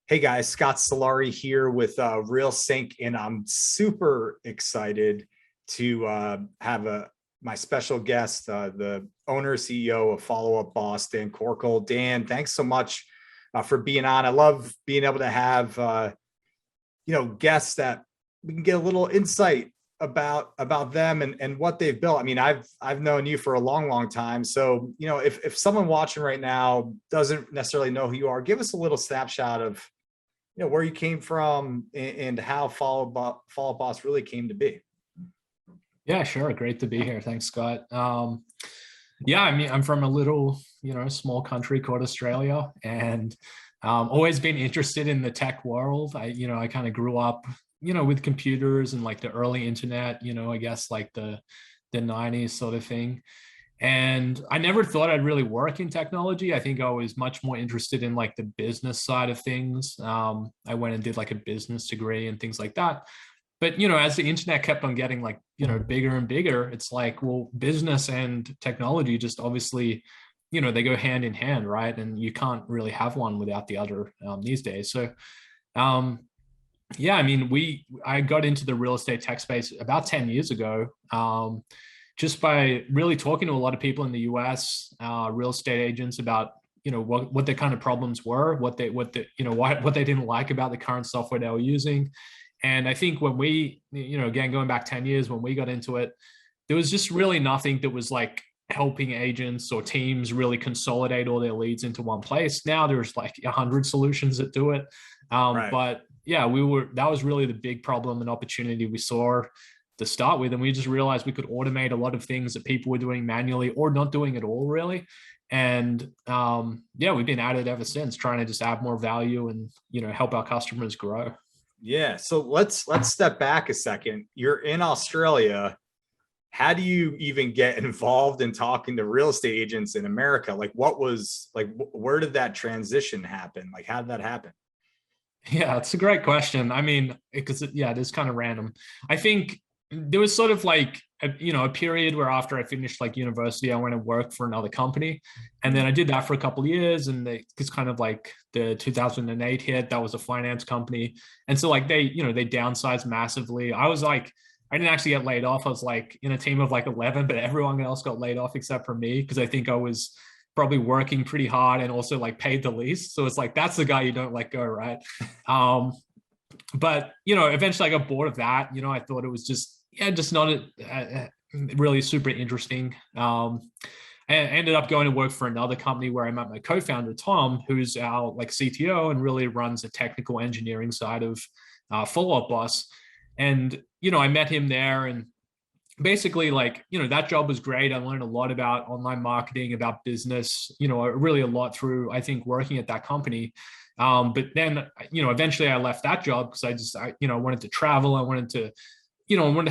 Hey guys, Scott Sillari here with Real Sync, and I'm super excited to have my special guest, the owner CEO of Follow Up Boss, Dan Corkill. Dan, thanks so much for being on. I love being able to have guests that we can get a little insight about them and what they've built. I mean, I've known you for a long time. So, if someone watching right now doesn't necessarily know who you are, give us a little snapshot of where you came from and how Follow Up Boss really came to be. Yeah, sure. Great to be here. Thanks, Scott. Yeah, I mean, I'm from a little, small country called Australia, and always been interested in the tech world. I kind of grew up, with computers and like the early internet, I guess like the 90s sort of thing. And I never thought I'd really work in technology. I think I was much more interested in like the business side of things. I went and did like a business degree and things like that. But as the internet kept on getting like bigger and bigger, it's like, well, business and technology just obviously they go hand in hand, right? And you can't really have one without the other these days. So yeah, I mean, I got into the real estate tech space about 10 years ago. Just by really talking to a lot of people in the US, real estate agents about what their kind of problems were, what they didn't like about the current software they were using. And I think when we, again, going back 10 years, when we got into it, there was just really nothing that was like helping agents or teams really consolidate all their leads into one place. Now there's like 100 solutions that do it. Right. But yeah, that was really the big problem and opportunity we saw to start with. And we just realized we could automate a lot of things that people were doing manually or not doing at all, really. And yeah, we've been at it ever since, trying to just add more value and help our customers grow. Yeah. So let's step back a second. You're in Australia. How do you even get involved in talking to real estate agents in America? Like, where did that transition happen? Like, how did that happen? Yeah, it's a great question. I mean, because it is kind of random. I think there was sort of like a period where after I finished like university, I went and worked for another company, and then I did that for a couple of years, and it's kind of like the 2008 hit. That was a finance company, and so like they downsized massively. I was like, I didn't actually get laid off. I was like in a team of like 11, but everyone else got laid off except for me, because I think I was probably working pretty hard and also like paid the least. So it's like, that's the guy you don't let go, right? But eventually I got bored of that. I thought it was just not really super interesting. I ended up going to work for another company where I met my co-founder Tom, who's our like CTO and really runs the technical engineering side of Follow Up Boss. And I met him there, and basically like that job was great. I learned a lot about online marketing, about business, really a lot through, I think, working at that company. But then eventually I left that job because I wanted to travel. I wanted to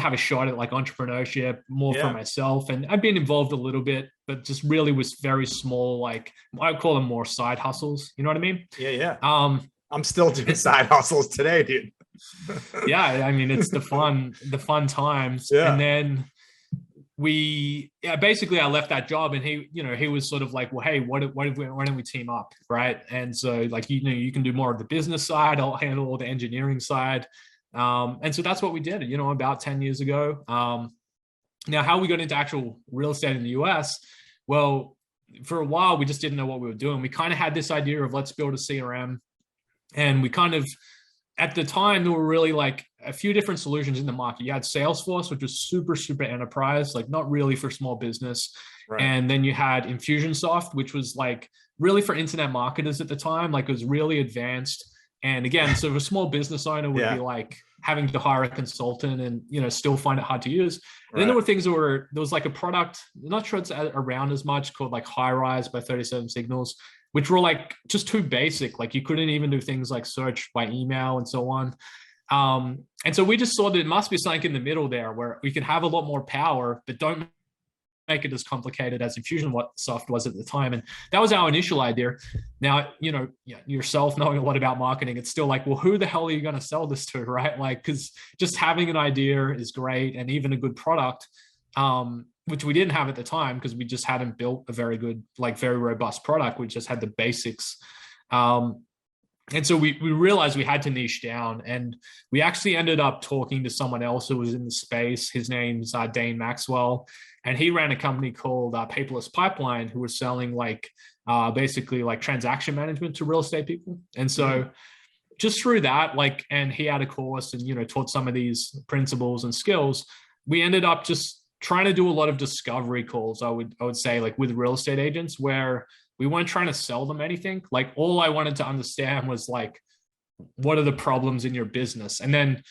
have a shot at like entrepreneurship more for myself. And I've been involved a little bit, but just really was very small. Like I would call them more side hustles. You know what I mean? Yeah. I'm still doing side hustles today, dude. Yeah. I mean, it's the fun times. Yeah. And then basically I left that job, and he was sort of like, well, hey, why don't we team up? Right. And so like, you can do more of the business side. I'll handle all the engineering side. And so that's what we did, about 10 years ago. Now, how we got into actual real estate in the US, well, for a while, we just didn't know what we were doing. We kind of had this idea of let's build a CRM. And we kind of, at the time, there were really like a few different solutions in the market. You had Salesforce, which was super, super enterprise, like not really for small business. Right. And then you had Infusionsoft, which was like really for internet marketers at the time, like it was really advanced. And again, so a small business owner would be like having to hire a consultant and, still find it hard to use. Right. Then there were things there was like a product, I'm not sure it's around as much, called like High Rise by 37 Signals, which were like just too basic. Like you couldn't even do things like search by email and so on. And so we just saw that it must be something in the middle there where we could have a lot more power, but don't make it as complicated as Infusionsoft was at the time. And that was our initial idea. Now, yourself knowing a lot about marketing, it's still like, well, who the hell are you going to sell this to, right? Like, because just having an idea is great, and even a good product, which we didn't have at the time because we just hadn't built a very good, like very robust product. We just had the basics. And so we realized we had to niche down, and we actually ended up talking to someone else who was in the space. His name's Dane Maxwell, and he ran a company called Paperless Pipeline, who was selling like basically like transaction management to real estate people. And so just through that, like, and he had a course and, you know, taught some of these principles and skills. We ended up just trying to do a lot of discovery calls, I would say, like with real estate agents, where we weren't trying to sell them anything. Like all I wanted to understand was like, what are the problems in your business? And then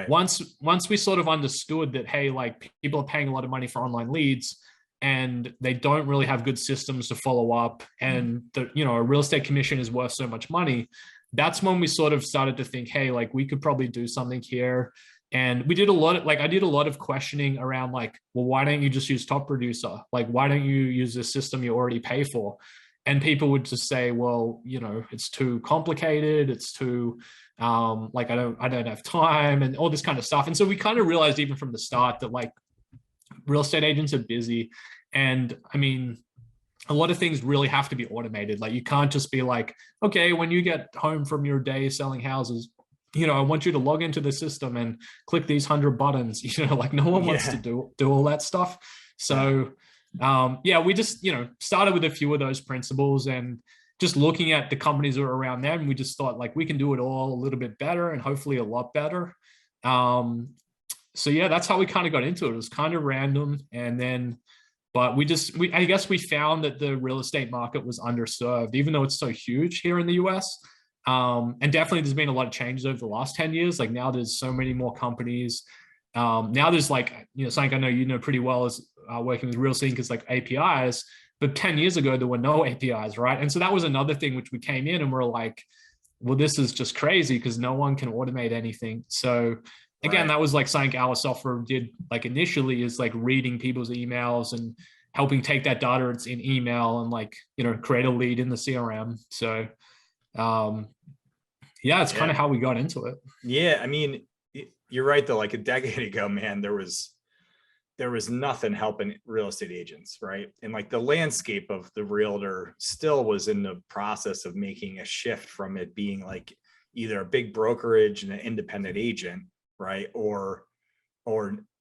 once we sort of understood that, hey, like people are paying a lot of money for online leads and they don't really have good systems to follow up, and the, you know, a real estate commission is worth so much money, that's when we sort of started to think, hey, like we could probably do something here. And we did a lot of, like, I did a lot of questioning around like, well, why don't you just use Top Producer? Like, why don't you use a system you already pay for? And people would just say, well, you know, it's too complicated. It's too, like, I don't have time and all this kind of stuff. And so we kind of realized even from the start that like real estate agents are busy. And I mean, a lot of things really have to be automated. Like you can't just be like, okay, when you get home from your day selling houses, you know, I want you to log into the system and click these 100 buttons, you know, like no one wants to do all that stuff. So we just, you know, started with a few of those principles, and just looking at the companies that are around them, we just thought like we can do it all a little bit better and hopefully a lot better. So yeah, that's how we kind of got into it. It was kind of random. And then, but I guess we found that the real estate market was underserved, even though it's so huge here in the US. And definitely there's been a lot of changes over the last 10 years. Like now there's so many more companies. Now there's like, you know, something I know you know pretty well is working with RealSync is like APIs, but 10 years ago, there were no APIs, right? And so that was another thing which we came in and we're like, well, this is just crazy because no one can automate anything. So again, that was like something our software did like initially, is like reading people's emails and helping take that data it's in email and like, you know, create a lead in the CRM. So it's kind of how we got into it. Yeah, I mean, you're right though. Like a decade ago, man, there was nothing helping real estate agents, right? And like the landscape of the realtor still was in the process of making a shift from it being like either a big brokerage and an independent agent, right? Or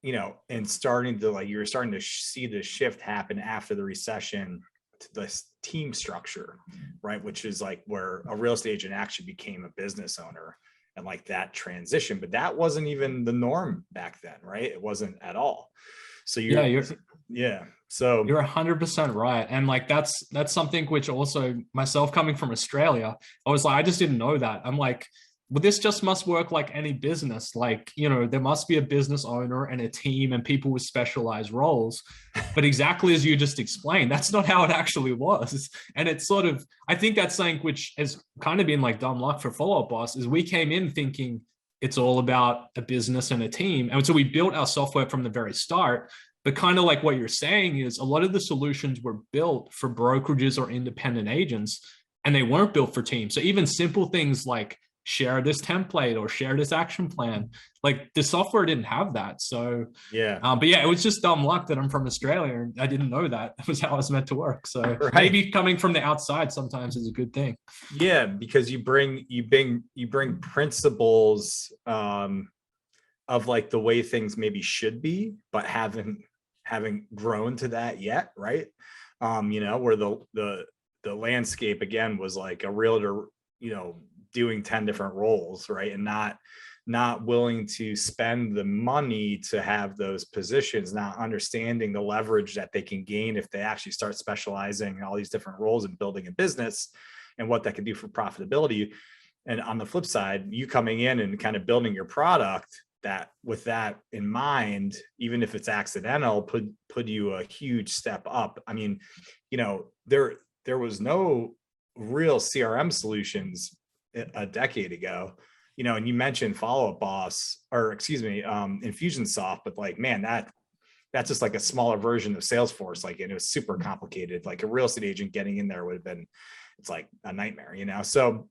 you know, and starting to like, you're starting to see the shift happen after the recession to this team structure, right? Which is like where a real estate agent actually became a business owner, and like that transition, but that wasn't even the norm back then, right? It wasn't at all. So so you're 100% right. And like, that's something which also myself coming from Australia, I was like, I just didn't know that. I'm like, well, this just must work like any business. Like, you know, there must be a business owner and a team and people with specialized roles. But exactly as you just explained, that's not how it actually was. And it's sort of, I think that's something which has kind of been like dumb luck for Follow Up Boss, is we came in thinking it's all about a business and a team. And so we built our software from the very start. But kind of like what you're saying is a lot of the solutions were built for brokerages or independent agents, and they weren't built for teams. So even simple things like share this template or share this action plan, like the software didn't have that. So but yeah, it was just dumb luck that I'm from Australia and I didn't know that was how it was meant to work. So maybe coming from the outside sometimes is a good thing. Yeah, because you bring principles of like the way things maybe should be, but haven't grown to that yet, right? You know, where the landscape again was like a realtor, you know, doing 10 different roles, right? And not willing to spend the money to have those positions, not understanding the leverage that they can gain if they actually start specializing in all these different roles and building a business and what that can do for profitability. And on the flip side, you coming in and kind of building your product that with that in mind, even if it's accidental, put you a huge step up. I mean, you know, there was no real CRM solutions a decade ago, you know, and you mentioned Follow Up Boss, or excuse me, Infusionsoft, but like, man, that's just like a smaller version of Salesforce. Like, and it was super complicated. Like a real estate agent getting in there would have been, it's like a nightmare, you know? So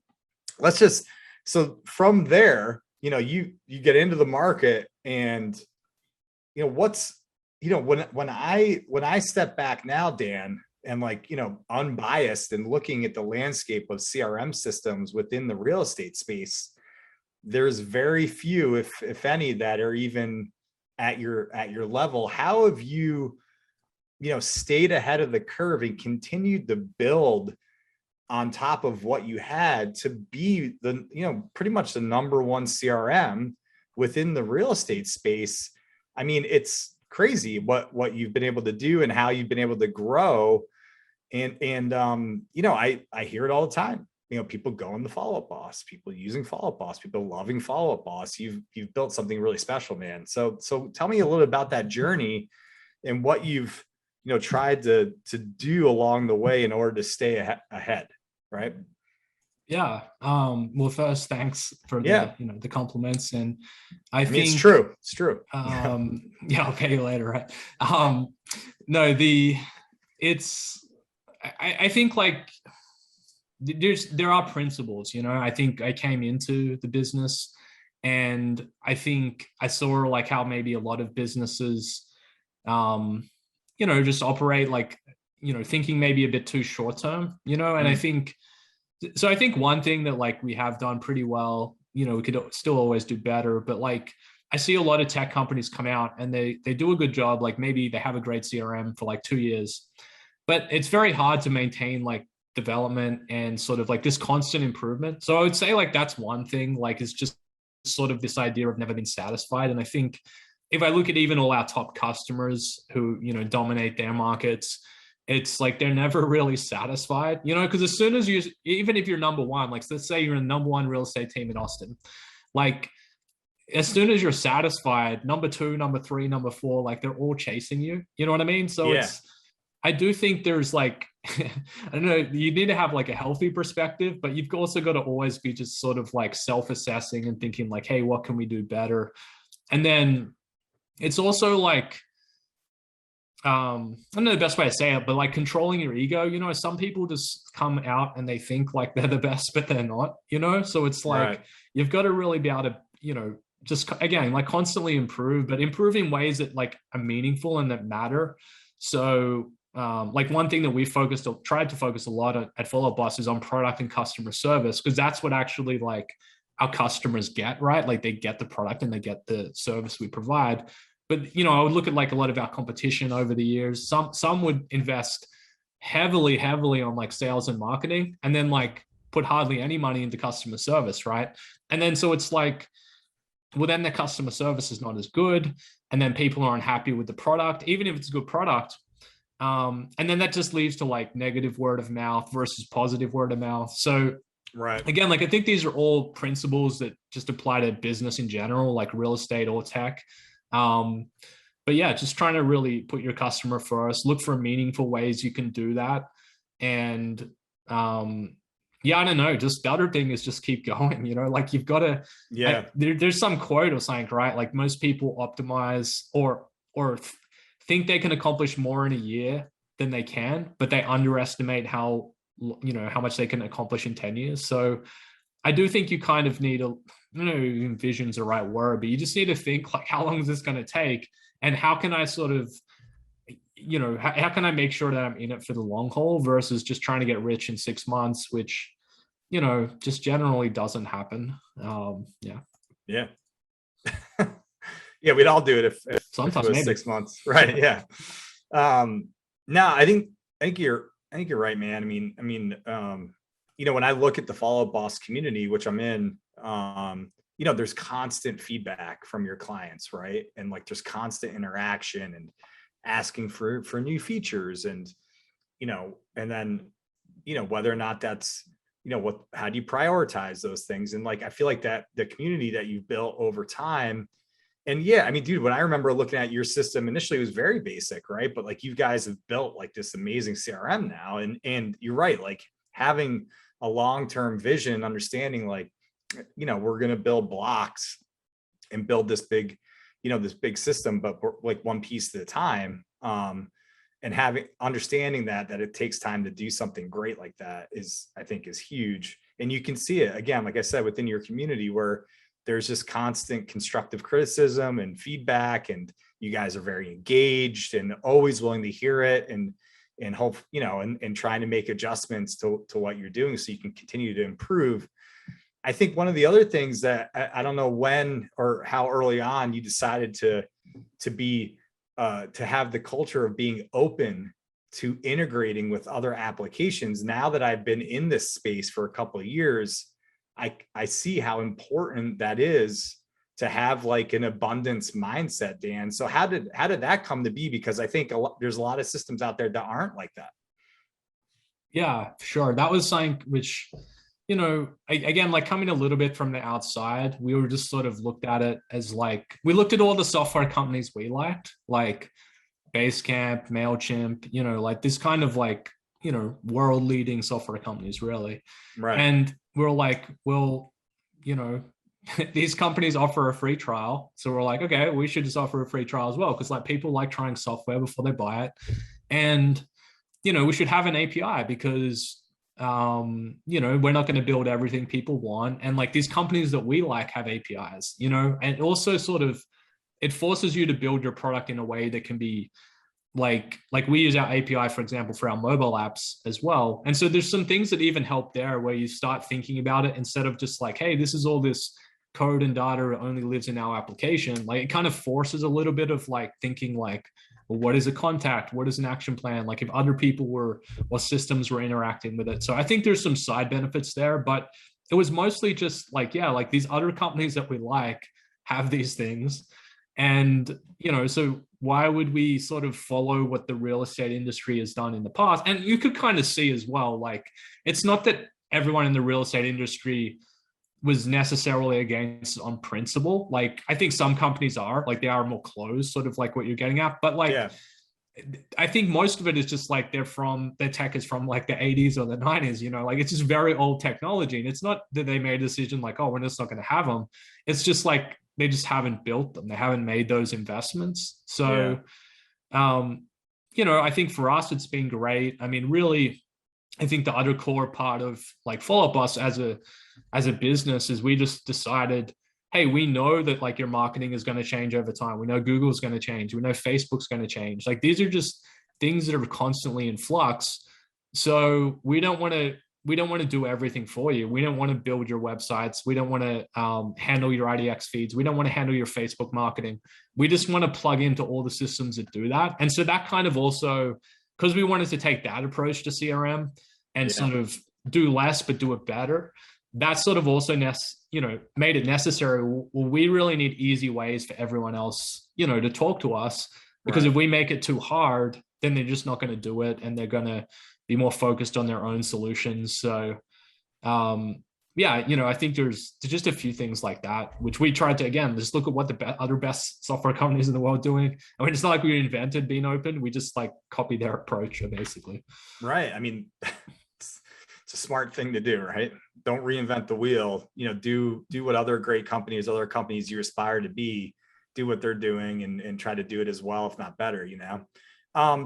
so from there, you know, you get into the market and, you know, what's, you know, when I step back now, Dan, and like, unbiased and looking at the landscape of CRM systems within the real estate space, there's very few, if any, that are even at your level. How have you, stayed ahead of the curve and continued to build on top of what you had to be the, pretty much the number one CRM within the real estate space? I mean, it's crazy what you've been able to do and how you've been able to grow. And I hear it all the time. People going to Follow Up Boss, people using Follow Up Boss, people loving Follow Up Boss. You've built something really special, man. So tell me a little about that journey and what you've tried to do along the way in order to stay ahead, right? Yeah. Well, first, thanks for the compliments, and I think it's true. It's true. Yeah, I'll pay you later, right? No, I think like there are principles. I think I came into the business, and I think I saw like how maybe a lot of businesses, just operate like, thinking maybe a bit too short term, and I think one thing that like we have done pretty well, we could still always do better, but like I see a lot of tech companies come out and they do a good job. Like maybe they have a great CRM for like 2 years, but it's very hard to maintain like development and sort of like this constant improvement. So I would say like that's one thing, like it's just sort of this idea of never being satisfied. And I think if I look at even all our top customers who, dominate their markets, it's like they're never really satisfied, because as soon as even if you're number one, like let's say you're in the number one real estate team in Austin, like as soon as you're satisfied, number two, number three, number four, like they're all chasing you. You know what I mean? So I do think there's like, I don't know, you need to have like a healthy perspective, but you've also got to always be just sort of like self-assessing and thinking like, hey, what can we do better? And then it's also like, I don't know the best way to say it, but like controlling your ego, some people just come out and they think like they're the best, but they're not, so it's like, you've got to really be able to, just again, like constantly improve, but improve in ways that like are meaningful and that matter. So like one thing that we tried to focus a lot at Follow Up Boss is on product and customer service, because that's what actually like our customers get, right? Like they get the product and they get the service we provide. But, I would look at like a lot of our competition over the years. Some would invest heavily on like sales and marketing, and then like put hardly any money into customer service, right? And then so it's like, well, then the customer service is not as good, and then people are unhappy with the product, even if it's a good product. And then that just leads to like negative word of mouth versus positive word of mouth. So again, like I think these are all principles that just apply to business in general, like real estate or tech. But yeah, just trying to really put your customer first, look for meaningful ways you can do that. And I don't know, just the other thing is just keep going, like you've got to, there's some quote or something, right? Like most people optimize or think they can accomplish more in a year than they can, but they underestimate how much they can accomplish in 10 years. So I do think you kind of need I don't know if vision's the right word, but you just need to think like, how long is this going to take? And how can I sort of, how can I make sure that I'm in it for the long haul versus just trying to get rich in 6 months, which, just generally doesn't happen. Yeah, we'd all do it if sometimes it was 6 months. Right. Yeah. No, I think you're right, man. I mean, when I look at the Follow Up Boss community, which I'm in, there's constant feedback from your clients, right? And like there's constant interaction and asking for new features, and and then whether or not that's how do you prioritize those things? And like I feel like that the community that you've built over time. And yeah, I mean, dude, when I remember looking at your system initially, it was very basic, right? But like you guys have built like this amazing CRM now, and you're right, like having a long-term vision, understanding like, we're going to build blocks and build this big, this big system, but like one piece at a time. And understanding that it takes time to do something great like that I think is huge. And you can see it again, like I said, within your community where there's just constant constructive criticism and feedback, and you guys are very engaged and always willing to hear it. And and hope, and trying to make adjustments to what you're doing so you can continue to improve. I think one of the other things that I don't know when or how early on you decided to have the culture of being open to integrating with other applications. Now that I've been in this space for a couple of years, I see how important that is to have like an abundance mindset, Dan. So how did that come to be? Because I think there's a lot of systems out there that aren't like that. Yeah, sure. That was something which, again, like coming a little bit from the outside, we were just sort of looked at it as like, we looked at all the software companies we liked, like Basecamp, MailChimp, like this kind of like, world leading software companies really. Right. And we're like, well, these companies offer a free trial. So we're like, okay, we should just offer a free trial as well. Cause like people like trying software before they buy it. And, we should have an API because, we're not going to build everything people want. And like these companies that we like have APIs, and also sort of, it forces you to build your product in a way that can be like we use our API, for example, for our mobile apps as well. And so there's some things that even help there where you start thinking about it instead of just like, hey, this is all this code and data that only lives in our application. Like it kind of forces a little bit of like thinking like, well, what is a contact? What is an action plan? Like if other people or systems were interacting with it. So I think there's some side benefits there, but it was mostly just like, yeah, like these other companies that we like have these things. And, so why would we sort of follow what the real estate industry has done in the past? And you could kind of see as well, like, it's not that everyone in the real estate industry was necessarily against on principle. Like, I think some companies are, like, they are more closed, sort of like what you're getting at. But like, yeah. I think most of it is just like their tech is from like the 80s or the 90s, like it's just very old technology. And it's not that they made a decision like, oh, we're just not going to have them. It's just like, they just haven't built them. They haven't made those investments. So, I think for us, it's been great. I mean, really, I think the other core part of like Follow Up Us as a business is we just decided, hey, we know that like your marketing is going to change over time. We know Google's going to change. We know Facebook's going to change. Like these are just things that are constantly in flux. So we don't want to do everything for you. We don't want to build your websites. We don't want to handle your IDX feeds. We don't want to handle your Facebook marketing. We just want to plug into all the systems that do that. And so that kind of also, because we wanted to take that approach to CRM and sort of do less, but do it better. That sort of also, made it necessary. Well, we really need easy ways for everyone else, to talk to us, because if we make it too hard, then they're just not going to do it. And they're going to be more focused on their own solutions. So, I think there's just a few things like that, which we tried to, again, just look at what the other best software companies in the world doing. I mean, it's not like we invented being open. We just like copied their approach, basically. Right. I mean, it's a smart thing to do, right? Don't reinvent the wheel, do what other companies you aspire to be, do what they're doing and try to do it as well, if not better,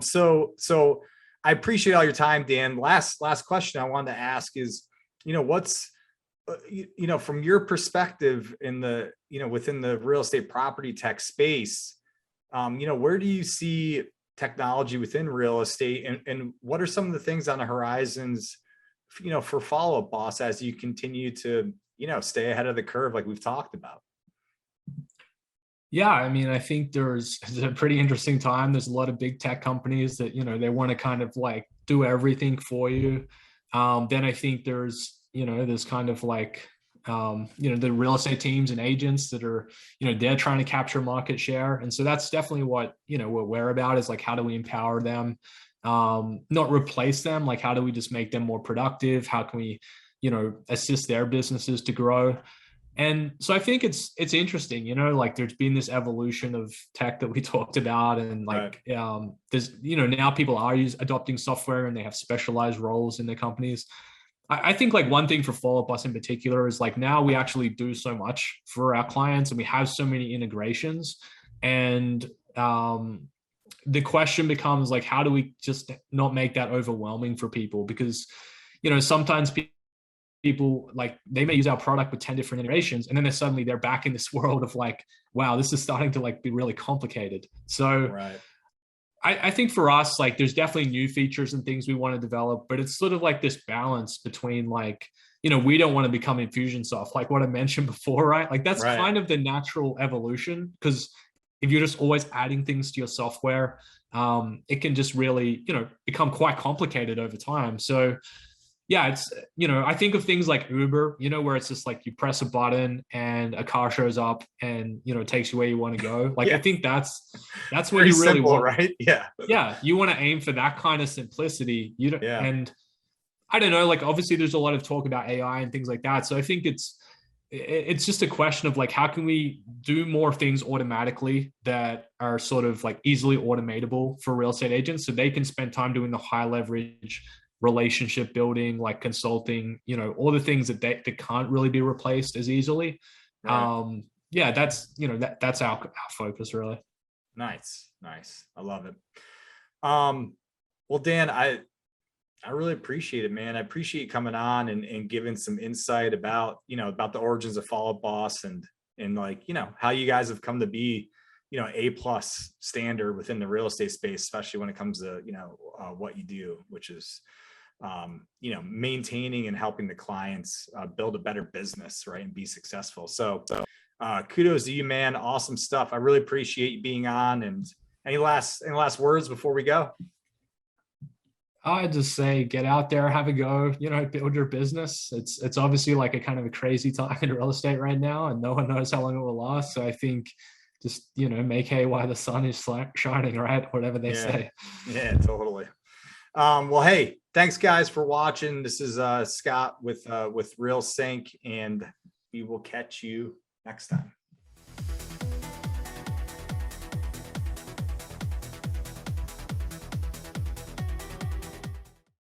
So I appreciate all your time, Dan. Last question I wanted to ask is, what's, from your perspective in the, within the real estate property tech space, where do you see technology within real estate and what are some of the things on the horizons, for Follow Up Boss as you continue to, stay ahead of the curve like we've talked about? Yeah, I mean, I think it's a pretty interesting time. There's a lot of big tech companies that, they want to kind of like do everything for you. Then I think there's kind of like, the real estate teams and agents that are, they're trying to capture market share. And so that's definitely what we're about is like, how do we empower them? Not replace them? Like, how do we just make them more productive? How can we, assist their businesses to grow? And so I think it's interesting, like there's been this evolution of tech that we talked about and like, there's, now people are adopting software and they have specialized roles in their companies. I think like one thing for Follow Up Us in particular is like now we actually do so much for our clients and we have so many integrations and the question becomes like, how do we just not make that overwhelming for people? Because, sometimes people like they may use our product with 10 different integrations and then they're back in this world of like, wow, this is starting to like be really complicated. So I think for us, like there's definitely new features and things we want to develop, but it's sort of like this balance between like, we don't want to become Infusionsoft, like what I mentioned before, right? Like that's Right. kind of the natural evolution, because if you're just always adding things to your software, it can just really, become quite complicated over time. So yeah, it's, I think of things like Uber, where it's just like you press a button and a car shows up and, it takes you where you want to go. Like, Yeah. I think that's what Very you really simple, want. right? Yeah. Yeah. You want to aim for that kind of simplicity. Yeah. And I don't know, like obviously there's a lot of talk about AI and things like that. So I think it's just a question of like, how can we do more things automatically that are sort of like easily automatable for real estate agents so they can spend time doing the high leverage relationship building, like consulting, all the things that can't really be replaced as easily. Right. Yeah, that's our focus really. Nice. I love it. Well, Dan, I really appreciate it, man. I appreciate you coming on and giving some insight about, about the origins of Follow Up Boss and like, how you guys have come to be, A+ standard within the real estate space, especially when it comes to, what you do, which is, maintaining and helping the clients build a better business, right, and be successful. So kudos to you, man. Awesome stuff. I really appreciate you being on. And any last words before we go? I just say get out there, have a go, build your business. It's obviously like a kind of a crazy time in real estate right now, and no one knows how long it will last. So I think just make hay while the sun is shining, right? Whatever they say. Yeah, totally. Well, hey, thanks guys for watching. This is Scott with Real Synch, and we will catch you next time.